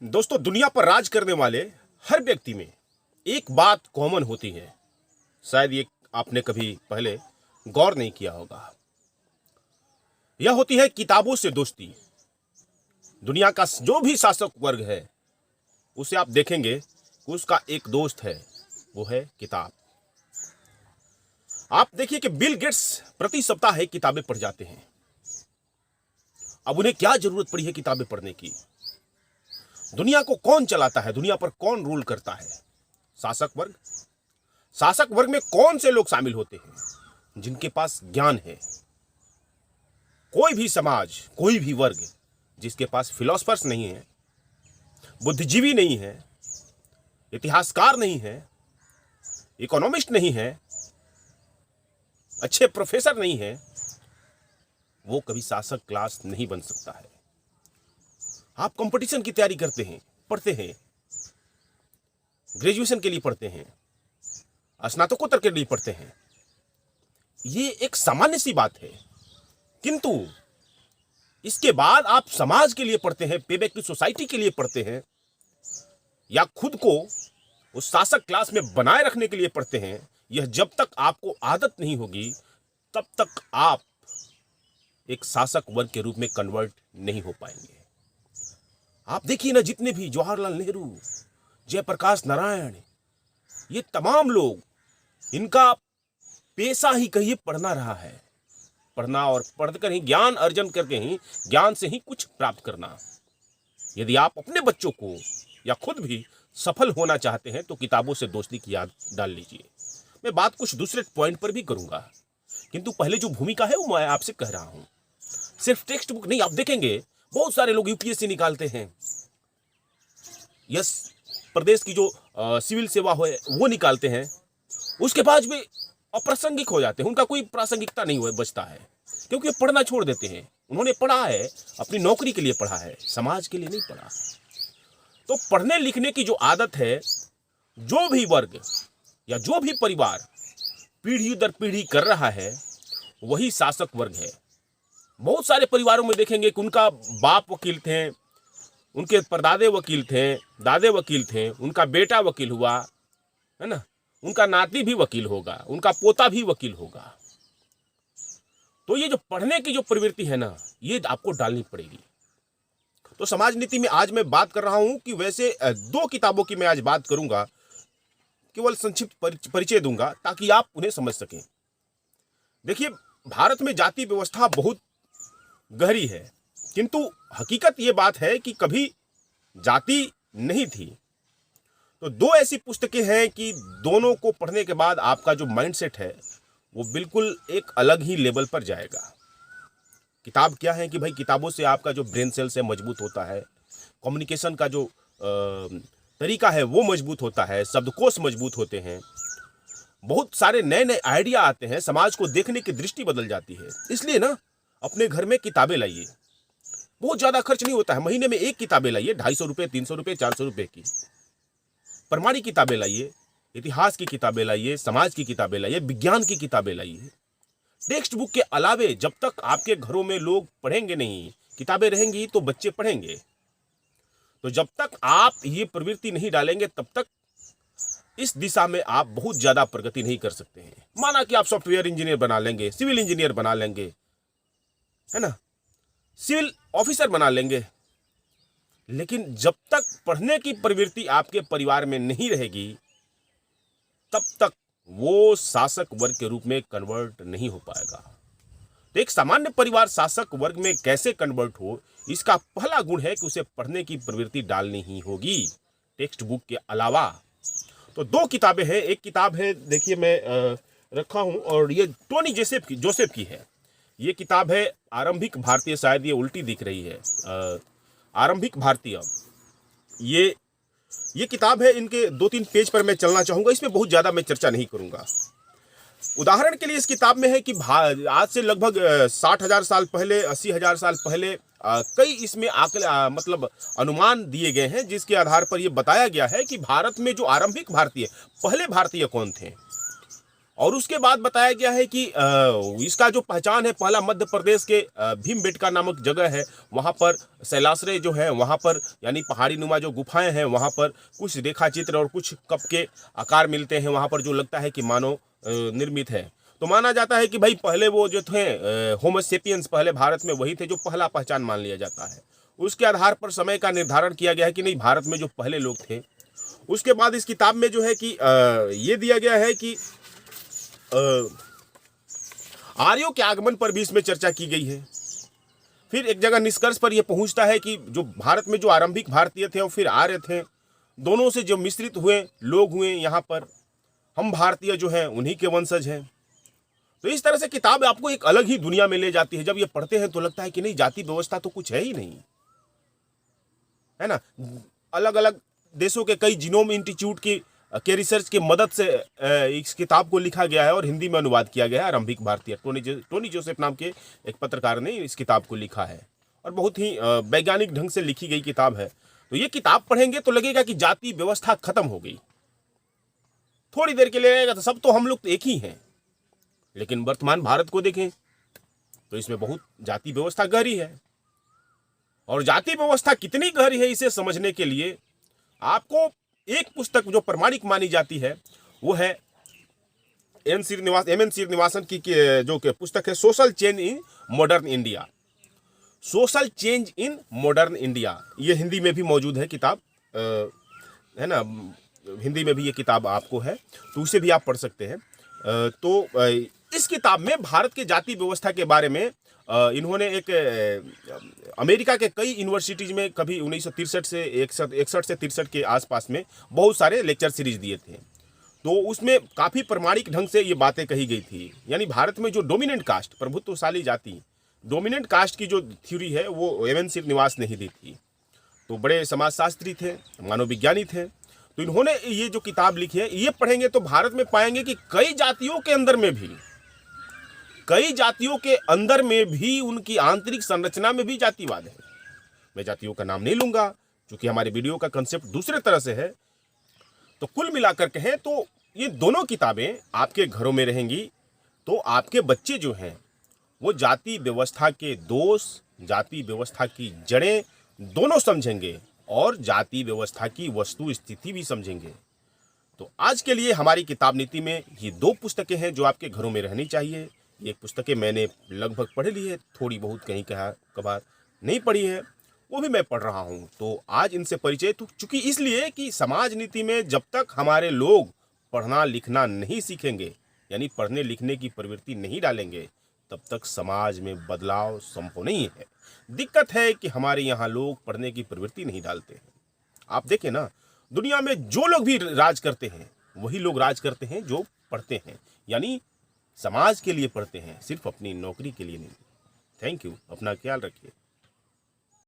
दोस्तों, दुनिया पर राज करने वाले हर व्यक्ति में एक बात कॉमन होती है। शायद ये आपने कभी पहले गौर नहीं किया होगा। यह होती है किताबों से दोस्ती। दुनिया का जो भी शासक वर्ग है उसे आप देखेंगे कि उसका एक दोस्त है, वो है किताब। आप देखिए कि बिल गेट्स प्रति सप्ताह एक किताबें पढ़ जाते हैं। अब उन्हें क्या जरूरत पड़ी है किताबें पढ़ने की? दुनिया को कौन चलाता है? दुनिया पर कौन रूल करता है? शासक वर्ग। शासक वर्ग में कौन से लोग शामिल होते हैं? जिनके पास ज्ञान है। कोई भी समाज, कोई भी वर्ग जिसके पास फिलोसफर्स नहीं है, बुद्धिजीवी नहीं है, इतिहासकार नहीं है, इकोनॉमिस्ट नहीं है, अच्छे प्रोफेसर नहीं है, वो कभी शासक क्लास नहीं बन सकता है। आप कंपटीशन की तैयारी करते हैं, पढ़ते हैं, ग्रेजुएशन के लिए पढ़ते हैं, स्नातकोत्तर के लिए पढ़ते हैं, ये एक सामान्य सी बात है। किंतु इसके बाद आप समाज के लिए पढ़ते हैं, पेबैक की सोसाइटी के लिए पढ़ते हैं, या खुद को उस शासक क्लास में बनाए रखने के लिए पढ़ते हैं, यह जब तक आपको आदत नहीं होगी तब तक आप एक शासक वर्ग के रूप में कन्वर्ट नहीं हो पाएंगे। आप देखिए ना, जितने भी जवाहरलाल नेहरू, जयप्रकाश नारायण, ये तमाम लोग, इनका पेशा ही कहिए पढ़ना रहा है। पढ़ना और पढ़कर ही ज्ञान अर्जन करके ही, ज्ञान से ही कुछ प्राप्त करना। यदि आप अपने बच्चों को या खुद भी सफल होना चाहते हैं तो किताबों से दोस्ती की याद डाल लीजिए। मैं बात कुछ दूसरे पॉइंट पर भी करूंगा, किंतु पहले जो भूमिका है वो मैं आपसे कह रहा हूं। सिर्फ टेक्स्ट बुक नहीं, आप देखेंगे बहुत सारे लोग यूपीएससी निकालते हैं, यस प्रदेश की जो सिविल सेवा है वो निकालते हैं, उसके बाद भी अप्रासंगिक हो जाते हैं। उनका कोई प्रासंगिकता नहीं हुआ बचता है, क्योंकि वो पढ़ना छोड़ देते हैं। उन्होंने पढ़ा है अपनी नौकरी के लिए पढ़ा है, समाज के लिए नहीं पढ़ा। तो पढ़ने लिखने की जो आदत है, जो भी वर्ग या जो भी परिवार पीढ़ी दर पीढ़ी कर रहा है, वही शासक वर्ग है। बहुत सारे परिवारों में देखेंगे कि उनका बाप वकील थे, उनके परदादे वकील थे, दादे वकील थे, उनका बेटा वकील हुआ, है ना, उनका नाती भी वकील होगा, उनका पोता भी वकील होगा। तो ये जो पढ़ने की जो प्रवृत्ति है ना, ये आपको डालनी पड़ेगी। तो समाज नीति में आज मैं बात कर रहा हूं कि वैसे दो किताबों की मैं आज बात करूंगा, केवल संक्षिप्त परिचय दूंगा ताकि आप उन्हें समझ सकें। देखिए, भारत में जाति व्यवस्था बहुत गहरी है, किंतु हकीकत ये बात है कि कभी जाति नहीं थी। तो दो ऐसी पुस्तकें हैं कि दोनों को पढ़ने के बाद आपका जो माइंडसेट है वो बिल्कुल एक अलग ही लेवल पर जाएगा। किताब क्या है कि भाई, किताबों से आपका जो ब्रेन सेल से मजबूत होता है, कम्युनिकेशन का जो तरीका है वो मजबूत होता है, शब्दकोश मजबूत होते हैं, बहुत सारे नए नए आइडिया आते हैं, समाज को देखने की दृष्टि बदल जाती है। इसलिए ना, अपने घर में किताबें लाइए। बहुत ज़्यादा खर्च नहीं होता है, महीने में एक किताबें लाइए, 250 रुपये, 300 रुपये, 400 रुपये की। प्रमाणिक किताबें लाइए, इतिहास की किताबें लाइए, समाज की किताबें लाइए, विज्ञान की किताबें लाइए। टेक्स्ट बुक के अलावे जब तक आपके घरों में लोग पढ़ेंगे नहीं, किताबें रहेंगी तो बच्चे पढ़ेंगे। तो जब तक आप ये प्रवृत्ति नहीं डालेंगे तब तक इस दिशा में आप बहुत ज़्यादा प्रगति नहीं कर सकते हैं। माना कि आप सॉफ्टवेयर इंजीनियर बना लेंगे, सिविल इंजीनियर बना लेंगे, है ना, सिविल ऑफिसर बना लेंगे, लेकिन जब तक पढ़ने की प्रवृत्ति आपके परिवार में नहीं रहेगी तब तक वो शासक वर्ग के रूप में कन्वर्ट नहीं हो पाएगा। तो एक सामान्य परिवार शासक वर्ग में कैसे कन्वर्ट हो, इसका पहला गुण है कि उसे पढ़ने की प्रवृत्ति डालनी ही होगी, टेक्स्ट बुक के अलावा। तो दो किताबें हैं। एक किताब है, देखिए मैं रखा हूं, और ये टोनी जोसेफ की है। ये किताब है आरंभिक भारतीय, शायद ये उल्टी दिख रही है, आरंभिक भारतीय। ये किताब है। इनके 2-3 पेज पर मैं चलना चाहूँगा, इसमें बहुत ज़्यादा मैं चर्चा नहीं करूँगा। उदाहरण के लिए इस किताब में है कि आज से लगभग 60,000 साल पहले, 80,000 साल पहले कई इसमें मतलब अनुमान दिए गए हैं, जिसके आधार पर यह बताया गया है कि भारत में जो आरंभिक भारतीय, पहले भारतीय कौन थे। और उसके बाद बताया गया है कि इसका जो पहचान है, पहला मध्य प्रदेश के भीमबेटका नामक जगह है, वहाँ पर शैलाश्रय जो है, वहाँ पर यानी पहाड़ी नुमा जो गुफाएं हैं, वहाँ पर कुछ रेखा चित्र और कुछ कप के आकार मिलते हैं, वहाँ पर जो लगता है कि मानव निर्मित है। तो माना जाता है कि भाई पहले वो जो थे होमो सेपियंस पहले भारत में वही थे, जो पहला पहचान मान लिया जाता है। उसके आधार पर समय का निर्धारण किया गया है कि नहीं, भारत में जो पहले लोग थे। उसके बाद इस किताब में जो है कि ये दिया गया है कि आर्यों के आगमन पर भी इसमें चर्चा की गई है। फिर एक जगह निष्कर्ष पर यह पहुंचता है कि जो भारत में जो आरंभिक भारतीय थे और फिर आर्य थे, दोनों से जो मिश्रित हुए लोग हुए यहाँ पर, हम भारतीय जो हैं उन्हीं के वंशज हैं। तो इस तरह से किताब आपको एक अलग ही दुनिया में ले जाती है। जब ये पढ़ते हैं तो लगता है कि नहीं, जाति व्यवस्था तो कुछ है ही नहीं, है ना। अलग अलग देशों के कई जीनोम इंस्टीट्यूट के रिसर्च की मदद से इस किताब को लिखा गया है और हिंदी में अनुवाद किया गया है। आरंभिक भारतीय टोनी जोसेफ नाम के एक पत्रकार ने इस किताब को लिखा है और बहुत ही वैज्ञानिक ढंग से लिखी गई किताब है। तो ये किताब पढ़ेंगे तो लगेगा कि जाति व्यवस्था खत्म हो गई। थोड़ी देर के लिए लगेगा तो सब तो हम लोग तो एक ही हैं, लेकिन वर्तमान भारत को देखें तो इसमें बहुत जाति व्यवस्था गहरी है। और जाति व्यवस्था कितनी गहरी है इसे समझने के लिए आपको एक पुस्तक जो प्रमाणिक मानी जाती है वो है एम एन श्रीनिवासन की जो पुस्तक है social change in modern India. Social change in modern India, ये हिंदी में भी मौजूद है किताब, है ना, हिंदी में भी ये किताब आपको है, तो उसे भी आप पढ़ सकते हैं। तो इस किताब में भारत के जाति व्यवस्था के बारे में इन्होंने एक अमेरिका के कई यूनिवर्सिटीज में कभी 1963 से 61 से 63 के आसपास में बहुत सारे लेक्चर सीरीज दिए थे। तो उसमें काफ़ी प्रमाणिक ढंग से ये बातें कही गई थी। यानी भारत में जो डोमिनेंट कास्ट, प्रभुत्वशाली जाति, डोमिनेंट कास्ट की जो थ्योरी है वो एम एन श्रीनिवास ने ही दी थी। तो बड़े समाजशास्त्री थे, मानव विज्ञानी थे। तो इन्होंने ये जो किताब लिखी है, ये पढ़ेंगे तो भारत में पाएंगे कि कई जातियों के अंदर में भी उनकी आंतरिक संरचना में भी जातिवाद है। मैं जातियों का नाम नहीं लूंगा क्योंकि हमारे वीडियो का कंसेप्ट दूसरे तरह से है। तो कुल मिलाकर कहें तो ये दोनों किताबें आपके घरों में रहेंगी तो आपके बच्चे जो हैं वो जाति व्यवस्था के दोष, जाति व्यवस्था की जड़ें दोनों समझेंगे और जाति व्यवस्था की वस्तु स्थिति भी समझेंगे। तो आज के लिए हमारी किताब नीति में ये दो पुस्तकें हैं जो आपके घरों में रहनी चाहिए। ये पुस्तकें मैंने लगभग पढ़ ली है, थोड़ी बहुत कहीं कभार नहीं पढ़ी है, वो भी मैं पढ़ रहा हूँ। तो आज इनसे परिचय तो चूंकि इसलिए कि समाज नीति में जब तक हमारे लोग पढ़ना लिखना नहीं सीखेंगे, यानी पढ़ने लिखने की प्रवृत्ति नहीं डालेंगे, तब तक समाज में बदलाव संभव नहीं है। दिक्कत है कि हमारे यहाँ लोग पढ़ने की प्रवृत्ति नहीं डालते हैं। आप देखें ना, दुनिया में जो लोग भी राज करते हैं वही लोग राज करते हैं जो पढ़ते हैं, यानी समाज के लिए पढ़ते हैं, सिर्फ अपनी नौकरी के लिए नहीं। थैंक यू, अपना ख्याल रखिए।